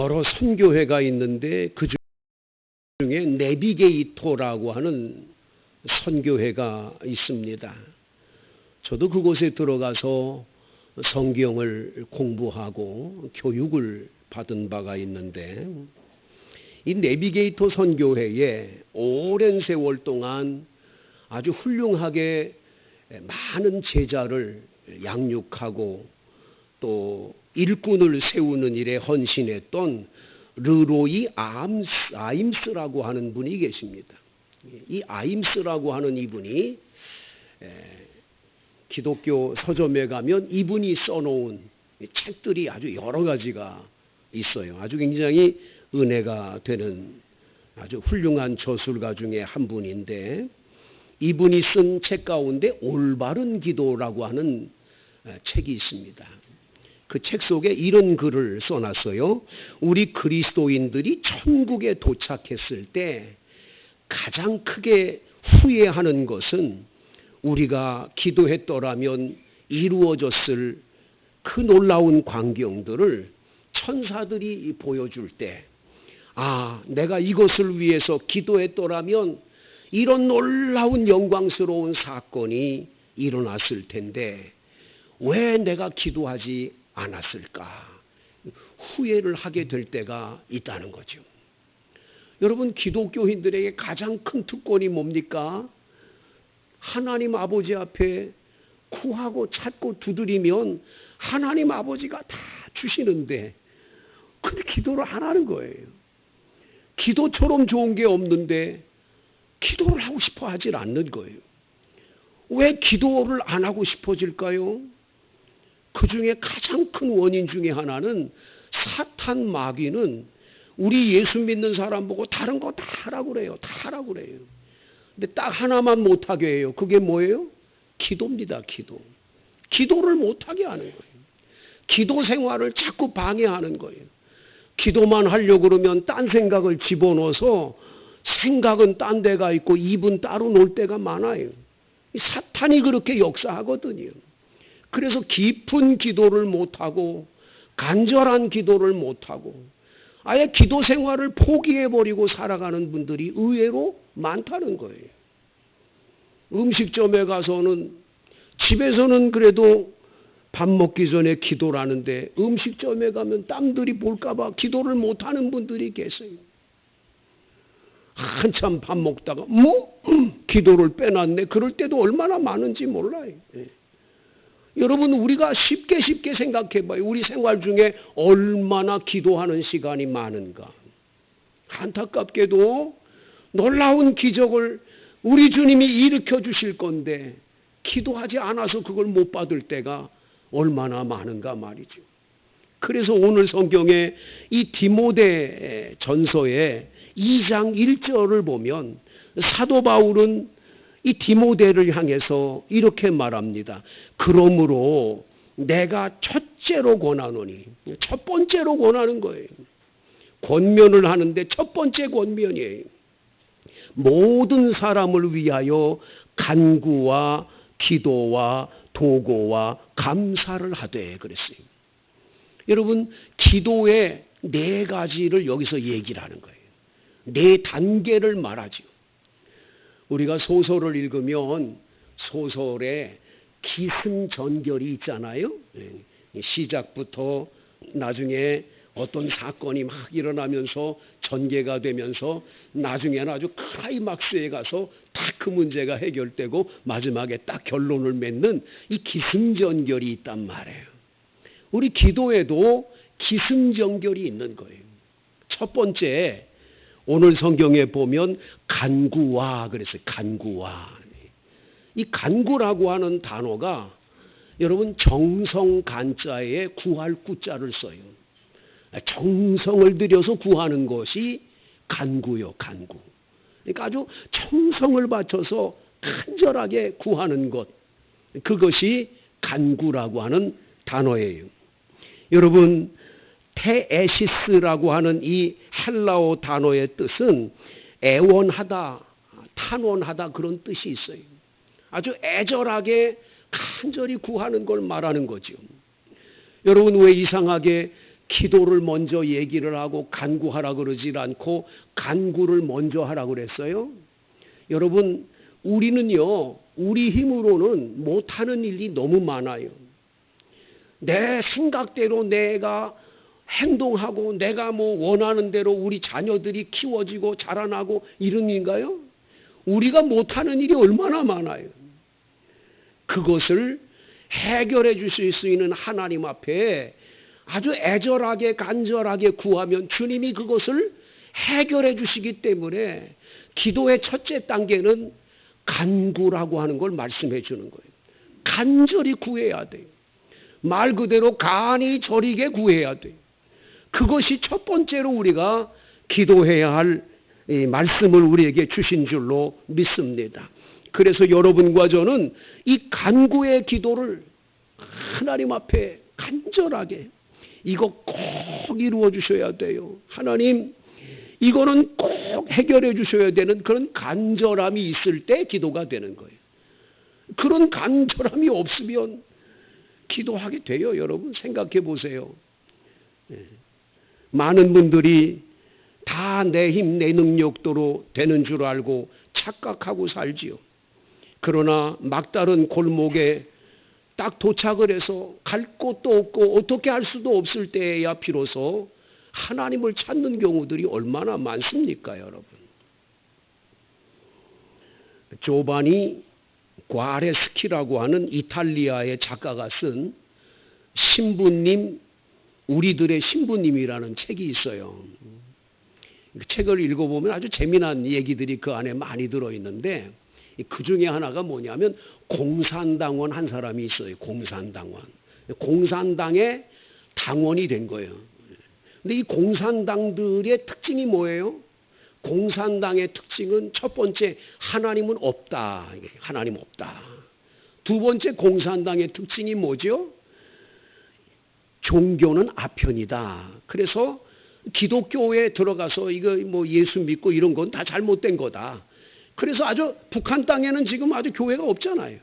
여러 선교회가 있는데 그 중에 내비게이터라고 하는 선교회가 있습니다. 저도 그곳에 들어가서 성경을 공부하고 교육을 받은 바가 있는데, 이 내비게이터 선교회에 오랜 세월 동안 아주 훌륭하게 많은 제자를 양육하고 또 일꾼을 세우는 일에 헌신했던 르로이 아임스라고 하는 분이 계십니다. 이 아임스라고 하는 이분이 기독교 서점에 가면 이분이 써놓은 책들이 아주 여러 가지가 있어요. 아주 굉장히 은혜가 되는 아주 훌륭한 저술가 중에 한 분인데, 이분이 쓴 책 가운데 올바른 기도라고 하는 책이 있습니다. 그 책 속에 이런 글을 써놨어요. 우리 그리스도인들이 천국에 도착했을 때 가장 크게 후회하는 것은 우리가 기도했더라면 이루어졌을 그 놀라운 광경들을 천사들이 보여줄 때, 내가 이것을 위해서 기도했더라면 이런 놀라운 영광스러운 사건이 일어났을 텐데 왜 내가 기도하지 않았을까? 후회를 하게 될 때가 있다는 거죠. 여러분, 기독교인들에게 가장 큰 특권이 뭡니까? 하나님 아버지 앞에 구하고 찾고 두드리면 하나님 아버지가 다 주시는데, 근데 기도를 안 하는 거예요. 기도처럼 좋은 게 없는데 기도를 하고 싶어 하질 않는 거예요. 왜 기도를 안 하고 싶어질까요? 그 중에 가장 큰 원인 중에 하나는 사탄 마귀는 우리 예수 믿는 사람 보고 다른 거 다 하라고 그래요. 다 하라고 그래요. 근데 딱 하나만 못하게 해요. 그게 뭐예요? 기도입니다. 기도. 기도를 못하게 하는 거예요. 기도 생활을 자꾸 방해하는 거예요. 기도만 하려고 그러면 딴 생각을 집어넣어서 생각은 딴 데가 있고 입은 따로 놀 때가 많아요. 사탄이 그렇게 역사하거든요. 그래서 깊은 기도를 못하고 간절한 기도를 못하고 아예 기도 생활을 포기해버리고 살아가는 분들이 의외로 많다는 거예요. 음식점에 가서는, 집에서는 그래도 밥 먹기 전에 기도를 하는데 음식점에 가면 땀들이 볼까봐 기도를 못하는 분들이 계세요. 한참 밥 먹다가 기도를 빼놨네. 그럴 때도 얼마나 많은지 몰라요. 여러분, 우리가 쉽게 생각해봐요. 우리 생활 중에 얼마나 기도하는 시간이 많은가. 안타깝게도 놀라운 기적을 우리 주님이 일으켜 주실 건데 기도하지 않아서 그걸 못 받을 때가 얼마나 많은가 말이죠. 그래서 오늘 성경에 이 디모데 전서의 2장 1절을 보면 사도 바울은 이 디모데를 향해서 이렇게 말합니다. 그러므로 내가 첫째로 권하노니, 첫 번째로 권하는 거예요. 권면을 하는데 첫 번째 권면이에요. 모든 사람을 위하여 간구와 기도와 도고와 감사를 하되 그랬어요. 여러분, 기도의 4가지를 여기서 얘기를 하는 거예요. 4단계를 말하죠. 우리가 소설을 읽으면 소설에 기승전결이 있잖아요. 시작부터 나중에 어떤 사건이 막 일어나면서 전개가 되면서 나중에는 아주 클라이막스에 가서 딱 그 문제가 해결되고 마지막에 딱 결론을 맺는 이 기승전결이 있단 말이에요. 우리 기도에도 기승전결이 있는 거예요. 첫 번째, 오늘 성경에 보면 간구와 그랬어요. 간구와. 이 간구라고 하는 단어가 여러분 정성간자에 구할 구자를 써요. 정성을 들여서 구하는 것이 간구요. 간구. 그러니까 아주 정성을 바쳐서 간절하게 구하는 것, 그것이 간구라고 하는 단어예요. 여러분, 테에시스라고 하는 이 헬라어 단어의 뜻은 애원하다, 탄원하다, 그런 뜻이 있어요. 아주 애절하게 간절히 구하는 걸 말하는 거죠. 여러분, 왜 이상하게 기도를 먼저 얘기를 하고 간구하라 그러질 않고 간구를 먼저 하라 그랬어요. 여러분, 우리는요, 우리 힘으로는 못하는 일이 너무 많아요. 내 생각대로 내가 행동하고 내가 원하는 대로 우리 자녀들이 키워지고 자라나고 이런 일인가요? 우리가 못하는 일이 얼마나 많아요. 그것을 해결해 주실 수 있는 하나님 앞에 아주 애절하게 간절하게 구하면 주님이 그것을 해결해 주시기 때문에 기도의 첫째 단계는 간구라고 하는 걸 말씀해 주는 거예요. 간절히 구해야 돼요. 말 그대로 간이 저리게 구해야 돼요. 그것이 첫 번째로 우리가 기도해야 할 말씀을 우리에게 주신 줄로 믿습니다. 그래서 여러분과 저는 이 간구의 기도를 하나님 앞에 간절하게 이거 꼭 이루어 주셔야 돼요. 하나님, 이거는 꼭 해결해 주셔야 되는 그런 간절함이 있을 때 기도가 되는 거예요. 그런 간절함이 없으면 기도하게 돼요. 여러분 생각해 보세요. 많은 분들이 다 내 힘, 내 능력대로 되는 줄 알고 착각하고 살지요. 그러나 막다른 골목에 딱 도착을 해서 갈 곳도 없고 어떻게 할 수도 없을 때에야 비로소 하나님을 찾는 경우들이 얼마나 많습니까, 여러분? 조바니 과레스키라고 하는 이탈리아의 작가가 쓴 신부님, 우리들의 신부님이라는 책이 있어요. 그 책을 읽어보면 아주 재미난 얘기들이 그 안에 많이 들어있는데 그 중에 하나가 뭐냐면 공산당원 한 사람이 있어요. 공산당원. 공산당의 당원이 된 거예요. 근데 이 공산당들의 특징이 뭐예요? 공산당의 특징은 첫 번째, 하나님은 없다. 하나님 없다. 두 번째, 공산당의 특징이 뭐죠? 종교는 아편이다. 그래서 기독교에 들어가서 이거 예수 믿고 이런 건 다 잘못된 거다. 그래서 아주 북한 땅에는 지금 아주 교회가 없잖아요.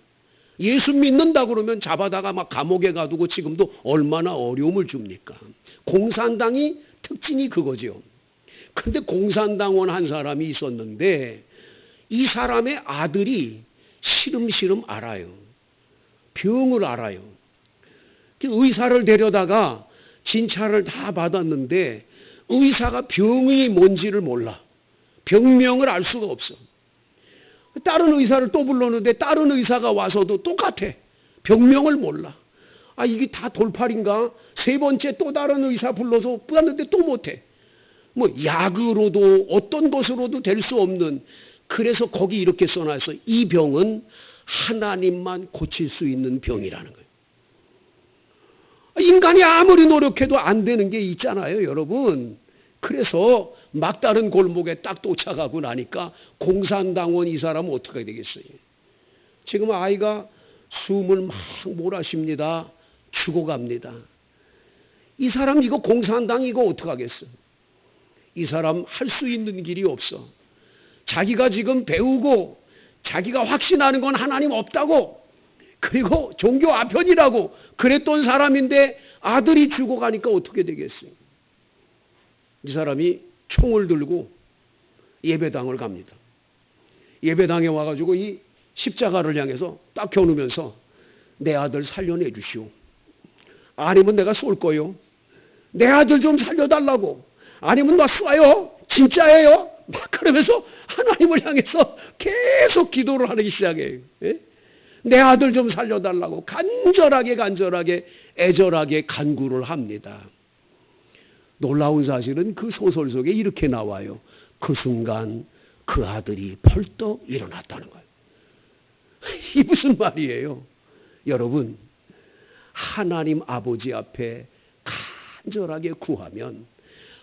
예수 믿는다 그러면 잡아다가 막 감옥에 가두고 지금도 얼마나 어려움을 줍니까? 공산당이 특징이 그거죠. 근데 공산당원 한 사람이 있었는데 이 사람의 아들이 시름시름 앓아요. 병을 앓아요. 의사를 데려다가 진찰을 다 받았는데 의사가 병이 뭔지를 몰라. 병명을 알 수가 없어. 다른 의사를 또 불렀는데 다른 의사가 와서도 똑같아. 병명을 몰라. 아, 이게 다 돌팔인가? 세 번째 또 다른 의사 불러서 뿌렸는데 또 못해. 약으로도 어떤 것으로도 될 수 없는. 그래서 거기 이렇게 써놔서 이 병은 하나님만 고칠 수 있는 병이라는 거예요. 인간이 아무리 노력해도 안 되는 게 있잖아요, 여러분. 그래서 막다른 골목에 딱 도착하고 나니까 공산당원 이 사람은 어떻게 되겠어요? 지금 아이가 숨을 막 몰아쉽니다. 죽어갑니다. 이 사람 이거 공산당 이거 어떡하겠어? 이 사람 할 수 있는 길이 없어. 자기가 지금 배우고 자기가 확신하는 건 하나님 없다고, 그리고 종교 아편이라고 그랬던 사람인데 아들이 죽어가니까 어떻게 되겠어요? 이 사람이 총을 들고 예배당을 갑니다. 예배당에 와가지고 이 십자가를 향해서 딱 겨누면서 내 아들 살려내 주시오. 아니면 내가 쏠 거요. 내 아들 좀 살려달라고. 아니면 나 쏴요. 진짜예요. 막 그러면서 하나님을 향해서 계속 기도를 하기 시작해요. 예? 내 아들 좀 살려달라고 간절하게 애절하게 간구를 합니다. 놀라운 사실은 그 소설 속에 이렇게 나와요. 그 순간 그 아들이 벌떡 일어났다는 거예요. 이 무슨 말이에요? 여러분, 하나님 아버지 앞에 간절하게 구하면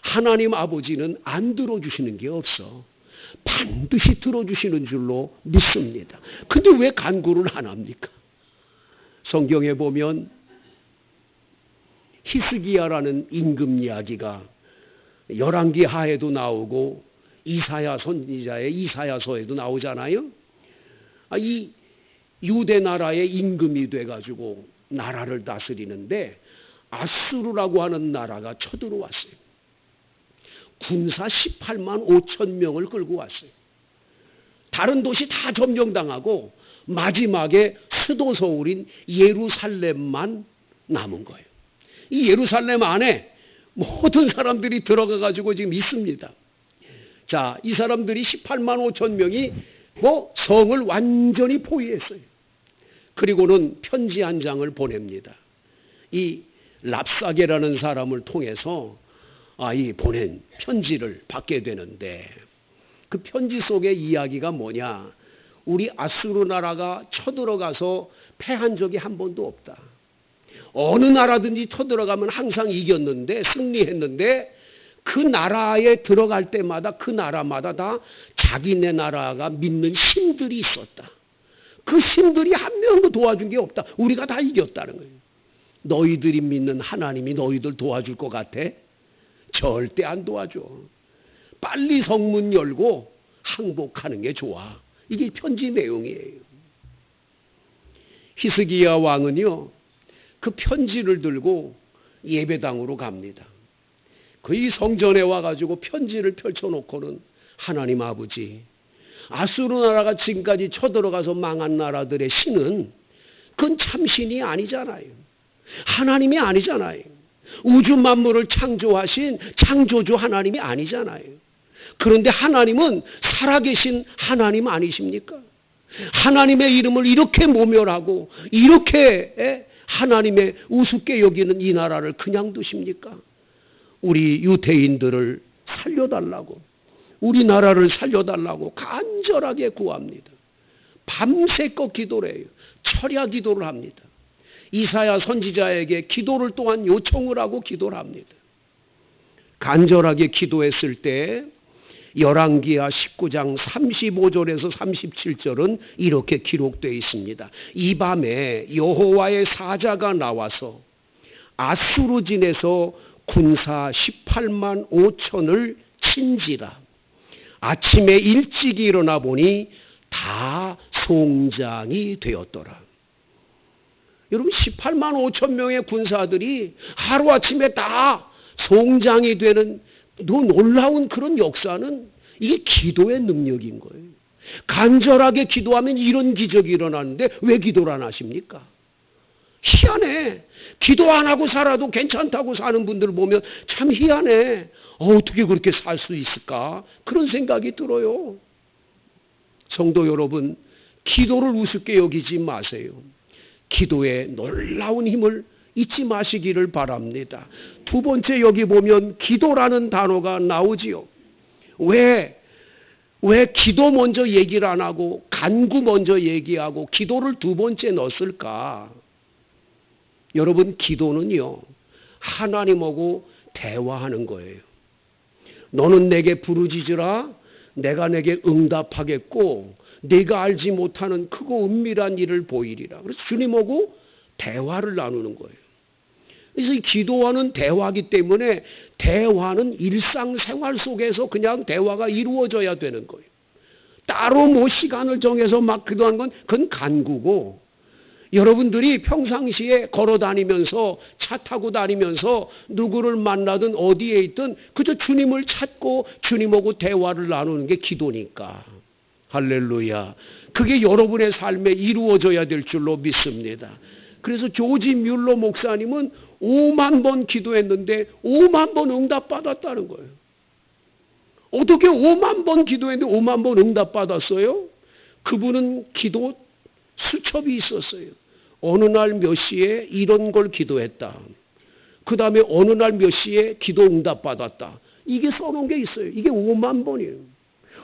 하나님 아버지는 안 들어주시는 게 없어. 반드시 들어주시는 줄로 믿습니다. 근데 왜 간구를 안 합니까? 성경에 보면 히스기야라는 임금 이야기가 열왕기 하에도 나오고 이사야 선지자의 이사야서에도 나오잖아요. 이 유대 나라의 임금이 돼가지고 나라를 다스리는데 아수르라고 하는 나라가 쳐들어왔어요. 군사 18만 5천 명을 끌고 왔어요. 다른 도시 다 점령당하고 마지막에 수도 서울인 예루살렘만 남은 거예요. 이 예루살렘 안에 모든 사람들이 들어가 가지고 지금 있습니다. 자, 이 사람들이 18만 5천 명이 성을 완전히 포위했어요. 그리고는 편지 한 장을 보냅니다. 이 랍사게라는 사람을 통해서 이 보낸 편지를 받게 되는데, 그 편지 속의 이야기가 뭐냐? 우리 아수르 나라가 쳐들어가서 패한 적이 한 번도 없다. 어느 나라든지 쳐들어가면 항상 이겼는데, 승리했는데, 그 나라에 들어갈 때마다 그 나라마다 다 자기네 나라가 믿는 신들이 있었다. 그 신들이 한 명도 도와준 게 없다. 우리가 다 이겼다는 거예요. 너희들이 믿는 하나님이 너희들 도와줄 것 같아? 절대 안 도와줘. 빨리 성문 열고 항복하는 게 좋아. 이게 편지 내용이에요. 히스기야 왕은요, 그 편지를 들고 예배당으로 갑니다. 그 성전에 와가지고 편지를 펼쳐놓고는, 하나님 아버지, 아수르 나라가 지금까지 쳐들어가서 망한 나라들의 신은 그건 참신이 아니잖아요. 하나님이 아니잖아요. 우주 만물을 창조하신 창조주 하나님이 아니잖아요. 그런데 하나님은 살아계신 하나님 아니십니까? 하나님의 이름을 이렇게 모멸하고 이렇게 하나님의 우습게 여기는 이 나라를 그냥 두십니까? 우리 유대인들을 살려달라고, 우리나라를 살려달라고 간절하게 구합니다. 밤새껏 기도를 해요. 철야 기도를 합니다. 이사야 선지자에게 기도를 또한 요청을 하고 기도를 합니다. 간절하게 기도했을 때 열왕기하 19장 35절에서 37절은 이렇게 기록되어 있습니다. 이 밤에 여호와의 사자가 나와서 아수르진에서 군사 18만 5천을 친지라. 아침에 일찍 일어나 보니 다 송장이 되었더라. 여러분, 18만 5천 명의 군사들이 하루아침에 다 송장이 되는 놀라운 그런 역사는, 이게 기도의 능력인 거예요. 간절하게 기도하면 이런 기적이 일어나는데 왜 기도를 안 하십니까? 희한해. 기도 안 하고 살아도 괜찮다고 사는 분들을 보면 참 희한해. 어떻게 그렇게 살 수 있을까? 그런 생각이 들어요. 성도 여러분, 기도를 우습게 여기지 마세요. 기도의 놀라운 힘을 잊지 마시기를 바랍니다. 두 번째, 여기 보면 기도라는 단어가 나오지요. 왜 기도 먼저 얘기를 안 하고 간구 먼저 얘기하고 기도를 두 번째 넣었을까? 여러분, 기도는요, 하나님하고 대화하는 거예요. 너는 내게 부르짖으라, 내가 내게 응답하겠고 네가 알지 못하는 크고 은밀한 일을 보이리라. 그래서 주님하고 대화를 나누는 거예요. 그래서 이 기도와는 대화이기 때문에 대화는 일상생활 속에서 그냥 대화가 이루어져야 되는 거예요. 따로 뭐 시간을 정해서 막 기도하는 건 그건 간구고, 여러분들이 평상시에 걸어 다니면서 차 타고 다니면서 누구를 만나든 어디에 있든 그저 주님을 찾고 주님하고 대화를 나누는 게 기도니까. 할렐루야. 그게 여러분의 삶에 이루어져야 될 줄로 믿습니다. 그래서 조지 뮬러 목사님은 5만 번 기도했는데 5만 번 응답받았다는 거예요. 어떻게 5만 번 기도했는데 5만 번 응답받았어요? 그분은 기도 수첩이 있었어요. 어느 날 몇 시에 이런 걸 기도했다. 그 다음에 어느 날 몇 시에 기도 응답받았다. 이게 써놓은 게 있어요. 이게 5만 번이에요.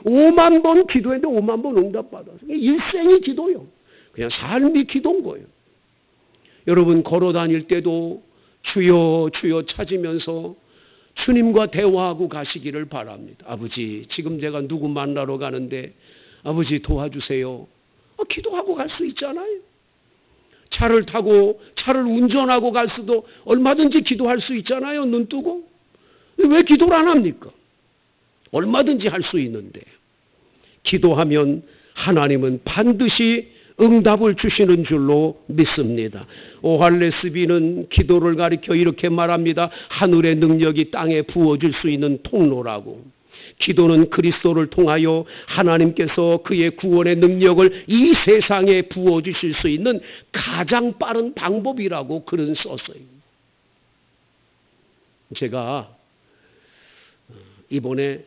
5만 번 기도했는데 5만 번 응답받았어요. 일생이 기도요. 그냥 삶이 기도인 거예요. 여러분, 걸어 다닐 때도 주여 주여 찾으면서 주님과 대화하고 가시기를 바랍니다. 아버지, 지금 제가 누구 만나러 가는데 아버지 도와주세요. 기도하고 갈 수 있잖아요. 차를 타고 차를 운전하고 갈 수도 얼마든지 기도할 수 있잖아요. 눈 뜨고. 왜 기도를 안 합니까? 얼마든지 할 수 있는데. 기도하면 하나님은 반드시 응답을 주시는 줄로 믿습니다. 오할레스비는 기도를 가리켜 이렇게 말합니다. 하늘의 능력이 땅에 부어질 수 있는 통로라고. 기도는 그리스도를 통하여 하나님께서 그의 구원의 능력을 이 세상에 부어주실 수 있는 가장 빠른 방법이라고 글은 썼어요. 제가 이번에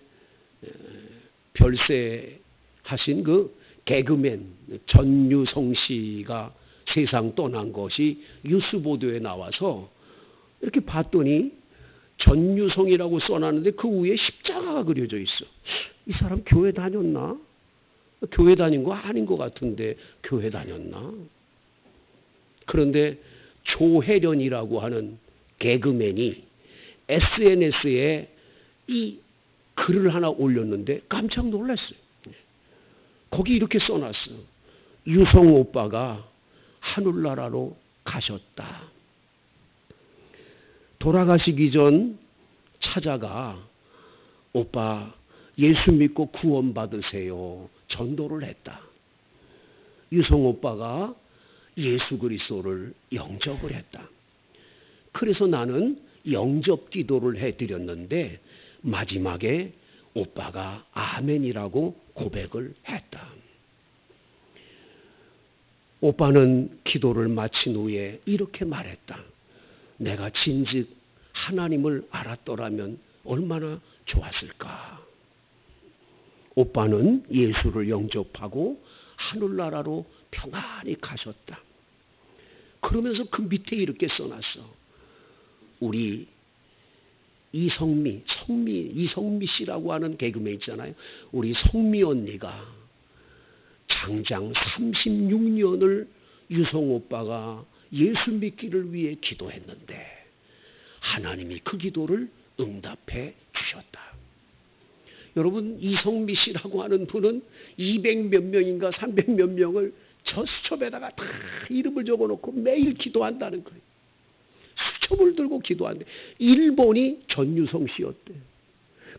별세하신 그 개그맨 전유성 씨가 세상 떠난 것이 뉴스 보도에 나와서 이렇게 봤더니 전유성이라고 써놨는데 그 위에 십자가가 그려져 있어. 이 사람 교회 다녔나? 교회 다닌 거 아닌 것 같은데 교회 다녔나? 그런데 조혜련이라고 하는 개그맨이 SNS에 이 글을 하나 올렸는데 깜짝 놀랐어요. 거기 이렇게 써놨어. 유성 오빠가 하늘나라로 가셨다. 돌아가시기 전 찾아가 오빠 예수 믿고 구원받으세요. 전도를 했다. 유성 오빠가 예수 그리스도를 영접을 했다. 그래서 나는 영접 기도를 해드렸는데 마지막에 오빠가 아멘이라고 고백을 했다. 오빠는 기도를 마친 후에 이렇게 말했다. 내가 진즉 하나님을 알았더라면 얼마나 좋았을까. 오빠는 예수를 영접하고 하늘나라로 평안히 가셨다. 그러면서 그 밑에 이렇게 써놨어. 우리 이성미 씨라고 하는 개그맨 있잖아요. 우리 성미 언니가 장장 36년을 유성 오빠가 예수 믿기를 위해 기도했는데 하나님이 그 기도를 응답해 주셨다. 여러분 이성미 씨라고 하는 분은 200몇 명인가 300몇 명을 저 수첩에다가 다 이름을 적어놓고 매일 기도한다는 거예요. 수첩을 들고 기도한대. 일본이 전유성 씨였대.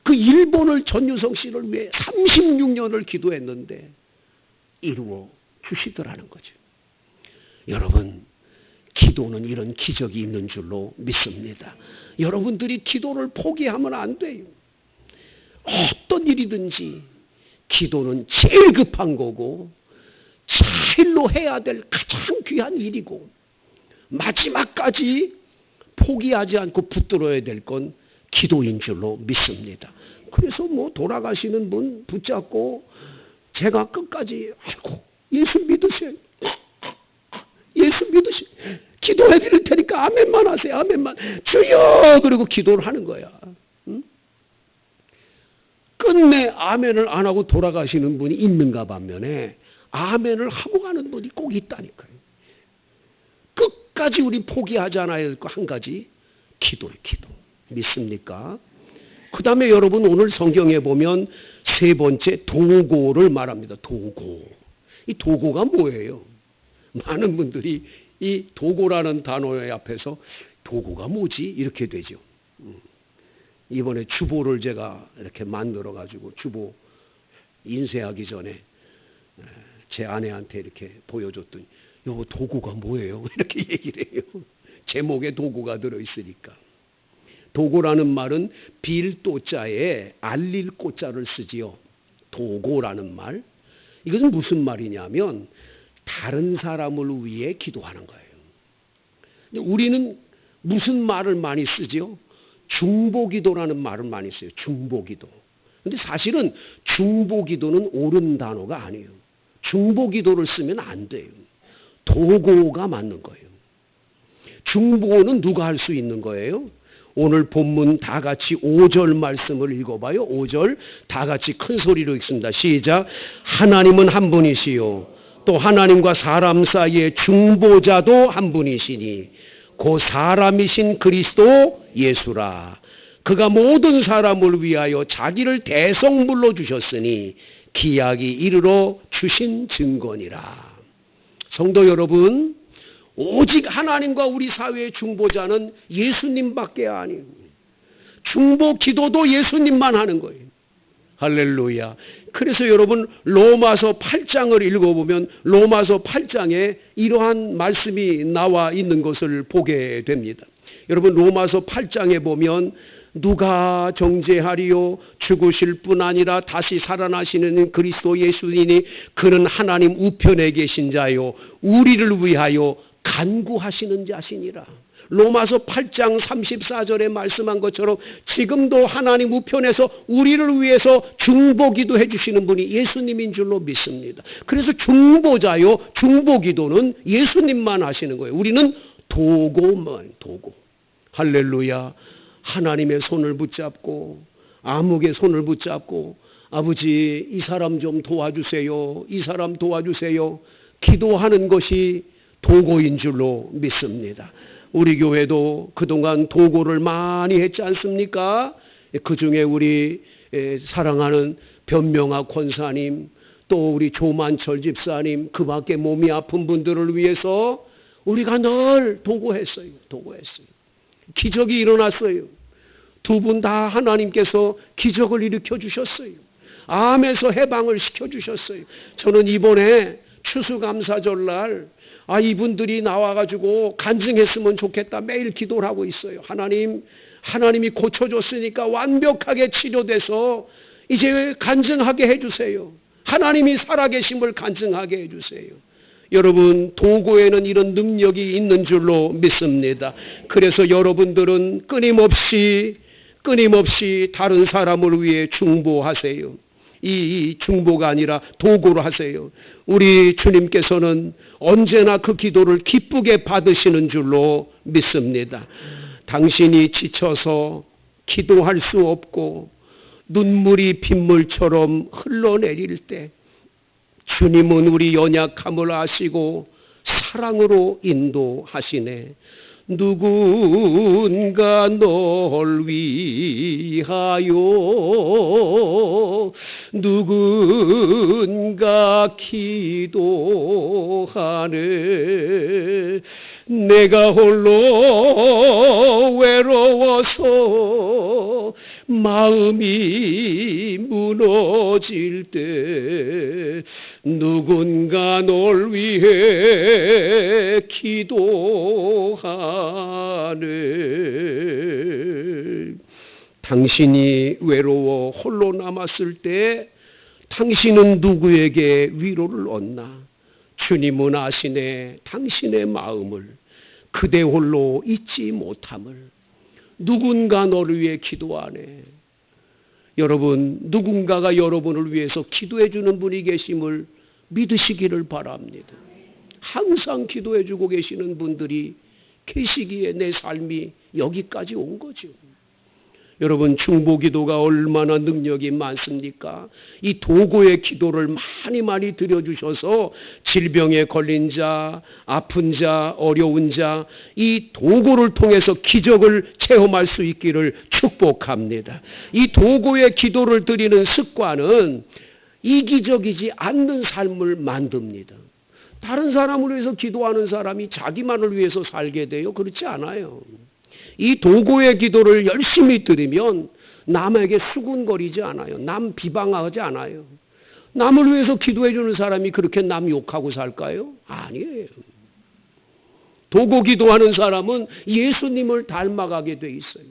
그 일본을 전유성 씨를 위해 36년을 기도했는데 이루어 주시더라는 거죠. 여러분 기도는 이런 기적이 있는 줄로 믿습니다. 여러분들이 기도를 포기하면 안 돼요. 어떤 일이든지 기도는 제일 급한 거고 제일로 해야 될 가장 귀한 일이고 마지막까지 포기하지 않고 붙들어야 될 건 기도인 줄로 믿습니다. 그래서 뭐 돌아가시는 분 붙잡고 제가 끝까지 아이고 예수 믿으세요. 예수 믿으세요. 기도해 드릴 테니까 아멘만 하세요. 아멘만. 주여 그리고 기도를 하는 거야. 응? 끝내 아멘을 안 하고 돌아가시는 분이 있는가 반면에 아멘을 하고 가는 분이 꼭 있다니까요. 끝까지 우리 포기하지 않아야 될 거 한 가지 기도예요. 기도. 믿습니까? 그 다음에 여러분 오늘 성경에 보면 세 번째 도고를 말합니다. 도고. 이 도고가 뭐예요? 많은 분들이 이 도고라는 단어의 앞에서 도고가 뭐지? 이렇게 되죠. 이번에 주보를 제가 이렇게 만들어 가지고 주보 인쇄하기 전에 제 아내한테 이렇게 보여줬더니 여보 도구가 뭐예요? 이렇게 얘기를 해요. 제목에 도구가 들어있으니까. 도구라는 말은 빌도자에 알릴 꼬자를 쓰지요. 도고라는 말. 이것은 무슨 말이냐면 다른 사람을 위해 기도하는 거예요. 우리는 무슨 말을 많이 쓰지요? 중보기도라는 말을 많이 써요. 중보기도. 근데 사실은 중보기도는 옳은 단어가 아니에요. 중보기도를 쓰면 안 돼요. 도고가 맞는 거예요. 중보는 누가 할 수 있는 거예요? 오늘 본문 다 같이 5절 말씀을 읽어봐요. 5절 다 같이 큰 소리로 읽습니다. 시작. 하나님은 한 분이시요 또 하나님과 사람 사이의 중보자도 한 분이시니 그 사람이신 그리스도 예수라. 그가 모든 사람을 위하여 자기를 대성물로 주셨으니 기약이 이르러 주신 증거니라. 성도 여러분, 오직 하나님과 우리 사회의 중보자는 예수님밖에 아니에요. 중보 기도도 예수님만 하는 거예요. 할렐루야. 그래서 여러분 로마서 8장을 읽어보면 로마서 8장에 이러한 말씀이 나와 있는 것을 보게 됩니다. 여러분 로마서 8장에 보면 누가 정죄하리요? 죽으실 뿐 아니라 다시 살아나시는 그리스도 예수이니 그는 하나님 우편에 계신 자요 우리를 위하여 간구하시는 자시니라. 로마서 8장 34절에 말씀한 것처럼 지금도 하나님 우편에서 우리를 위해서 중보기도 해주시는 분이 예수님인 줄로 믿습니다. 그래서 중보자요 중보기도는 예수님만 하시는 거예요. 우리는 도구만 도구. 할렐루야. 하나님의 손을 붙잡고 아무개 손을 붙잡고 아버지 이 사람 좀 도와주세요. 이 사람 도와주세요. 기도하는 것이 도구인 줄로 믿습니다. 우리 교회도 그동안 도구를 많이 했지 않습니까? 그 중에 우리 사랑하는 변명아 권사님 또 우리 조만철 집사님 그 밖에 몸이 아픈 분들을 위해서 우리가 늘 도구했어요. 기적이 일어났어요. 두 분 다 하나님께서 기적을 일으켜 주셨어요. 암에서 해방을 시켜주셨어요. 저는 이번에 추수감사절날 이분들이 나와가지고 간증했으면 좋겠다 매일 기도를 하고 있어요. 하나님이 고쳐줬으니까 완벽하게 치료돼서 이제 간증하게 해주세요. 하나님이 살아계심을 간증하게 해주세요. 여러분 도구에는 이런 능력이 있는 줄로 믿습니다. 그래서 여러분들은 끊임없이 다른 사람을 위해 중보하세요. 이 중보가 아니라 도구를 하세요. 우리 주님께서는 언제나 그 기도를 기쁘게 받으시는 줄로 믿습니다. 당신이 지쳐서 기도할 수 없고 눈물이 빗물처럼 흘러내릴 때 주님은 우리 연약함을 아시고 사랑으로 인도하시네. 누군가 널 위하여 누군가 기도하네. 내가 홀로 외로워서 마음이 무너질 때 누군가 널 위해 기도하네. 당신이 외로워 홀로 남았을 때 당신은 누구에게 위로를 얻나? 주님은 아시네. 당신의 마음을 그대 홀로 잊지 못함을. 누군가 너를 위해 기도하네. 여러분 누군가가 여러분을 위해서 기도해 주는 분이 계심을 믿으시기를 바랍니다. 항상 기도해 주고 계시는 분들이 계시기에 내 삶이 여기까지 온 거죠. 여러분 중보기도가 얼마나 능력이 많습니까? 이 도구의 기도를 많이 드려주셔서 질병에 걸린 자, 아픈 자, 어려운 자, 이 도구를 통해서 기적을 체험할 수 있기를 축복합니다. 이 도구의 기도를 드리는 습관은 이기적이지 않는 삶을 만듭니다. 다른 사람을 위해서 기도하는 사람이 자기만을 위해서 살게 돼요? 그렇지 않아요. 이 도구의 기도를 열심히 드리면 남에게 수군거리지 않아요. 남 비방하지 않아요. 남을 위해서 기도해 주는 사람이 그렇게 남 욕하고 살까요? 아니에요. 도구 기도하는 사람은 예수님을 닮아가게 돼 있어요.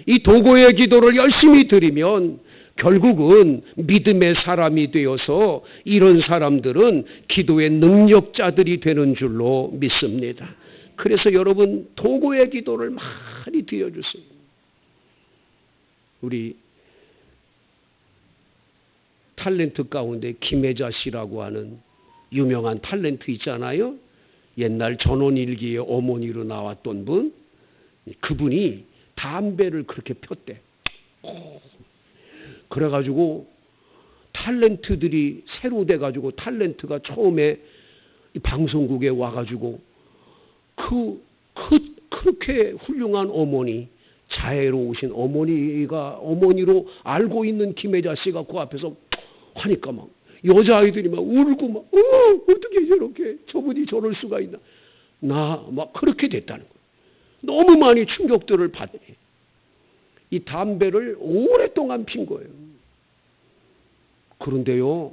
이 도구의 기도를 열심히 드리면 결국은 믿음의 사람이 되어서 이런 사람들은 기도의 능력자들이 되는 줄로 믿습니다. 그래서 여러분 도구의 기도를 많이 드려주세요. 우리 탤런트 가운데 김혜자 씨라고 하는 유명한 탤런트 있잖아요. 옛날 전원일기의 어머니로 나왔던 분. 그분이 담배를 그렇게 폈대. 그래가지고 탤런트들이 새로 돼가지고 탤런트가 처음에 방송국에 와가지고 그렇게 훌륭한 어머니, 자애로우신 어머니로 알고 있는 김혜자 씨가 그 앞에서 하니까 막 여자아이들이 막 울고 막 어떻게 저렇게 저분이 저럴 수가 있나. 나 막 그렇게 됐다는 거예요. 너무 많이 충격들을 받으니. 이 담배를 오랫동안 핀 거예요. 그런데요,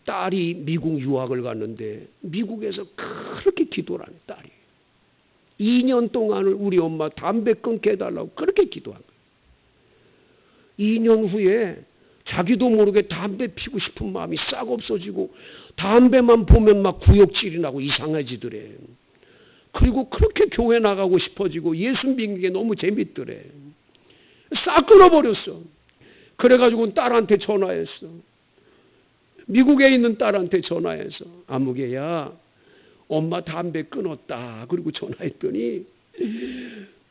딸이 미국 유학을 갔는데 미국에서 그렇게 기도를 하네, 딸이. 2년 동안을 우리 엄마 담배 끊게 해달라고 그렇게 기도한 거예요. 2년 후에 자기도 모르게 담배 피고 싶은 마음이 싹 없어지고 담배만 보면 막 구역질이 나고 이상해지더래. 그리고 그렇게 교회 나가고 싶어지고 예수 믿는 게 너무 재밌더래. 싹 끊어버렸어. 그래가지고 딸한테 전화했어. 미국에 있는 딸한테 전화해서 아무개야, 엄마 담배 끊었다. 그리고 전화했더니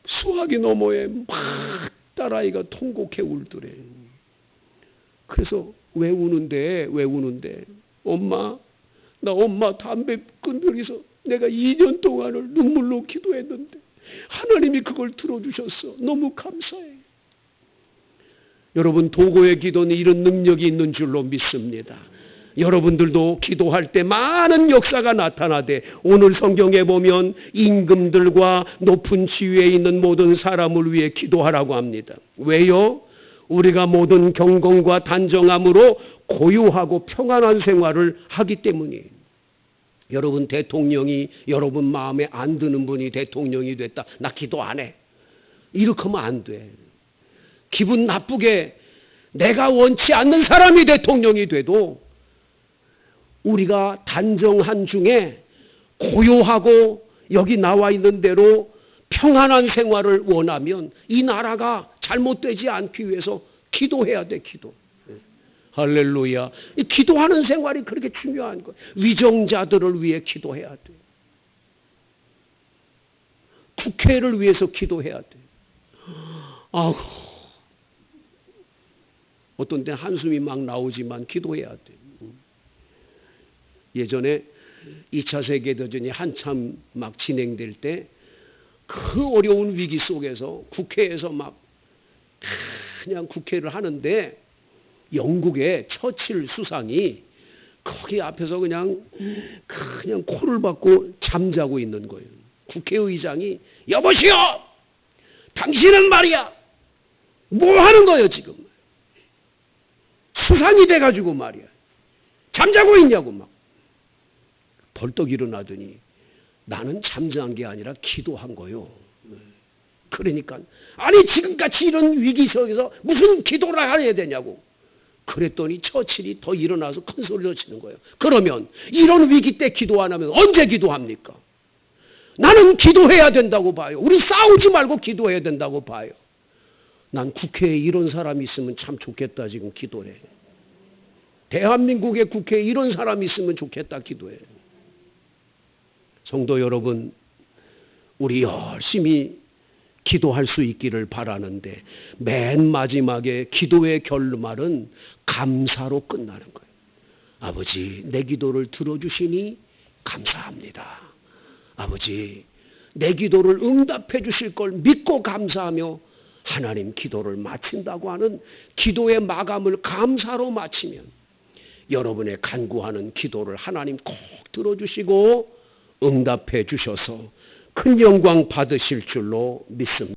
수화기 너머에 막 딸아이가 통곡해 울더래. 그래서 왜 우는데? 엄마, 나 엄마 담배 끊기 위해서 내가 2년 동안을 눈물로 기도했는데 하나님이 그걸 들어주셨어. 너무 감사해. 여러분, 도고의 기도는 이런 능력이 있는 줄로 믿습니다. 여러분들도 기도할 때 많은 역사가 나타나되 오늘 성경에 보면 임금들과 높은 지위에 있는 모든 사람을 위해 기도하라고 합니다. 왜요? 우리가 모든 경건과 단정함으로 고요하고 평안한 생활을 하기 때문이에요. 여러분, 대통령이 여러분 마음에 안 드는 분이 대통령이 됐다. 나 기도 안 해. 이렇게 하면 안 돼. 기분 나쁘게 내가 원치 않는 사람이 대통령이 돼도 우리가 단정한 중에 고요하고 여기 나와 있는 대로 평안한 생활을 원하면 이 나라가 잘못되지 않기 위해서 기도해야 돼. 기도. 할렐루야. 이 기도하는 생활이 그렇게 중요한 거예요. 위정자들을 위해 기도해야 돼. 국회를 위해서 기도해야 돼. 아우, 어떤 때 한숨이 막 나오지만 기도해야 돼. 예전에 2차 세계대전이 한참 막 진행될 때 그 어려운 위기 속에서 국회에서 막 그냥 국회를 하는데 영국의 처칠 수상이 거기 앞에서 그냥 코를 박고 잠자고 있는 거예요. 국회의장이 여보시오! 당신은 말이야! 뭐 하는 거예요 지금? 수상이 돼가지고 말이야. 잠자고 있냐고 막. 벌떡 일어나더니 나는 잠자는 게 아니라 기도한 거요. 그러니까 아니 지금같이 이런 위기 속에서 무슨 기도를 해야 되냐고. 그랬더니 처칠이 더 일어나서 큰 소리로 치는 거예요. 그러면 이런 위기 때 기도 안 하면 언제 기도합니까? 나는 기도해야 된다고 봐요. 우리 싸우지 말고 기도해야 된다고 봐요. 난 국회에 이런 사람이 있으면 참 좋겠다 지금 기도해. 대한민국의 국회에 이런 사람이 있으면 좋겠다 기도해. 성도 여러분, 우리 열심히 기도할 수 있기를 바라는데 맨 마지막에 기도의 결말은 감사로 끝나는 거예요. 아버지, 내 기도를 들어주시니 감사합니다. 아버지, 내 기도를 응답해 주실 걸 믿고 감사하며 하나님 기도를 마친다고 하는 기도의 마감을 감사로 마치면 여러분의 간구하는 기도를 하나님 꼭 들어주시고 응답해 주셔서 큰 영광 받으실 줄로 믿습니다.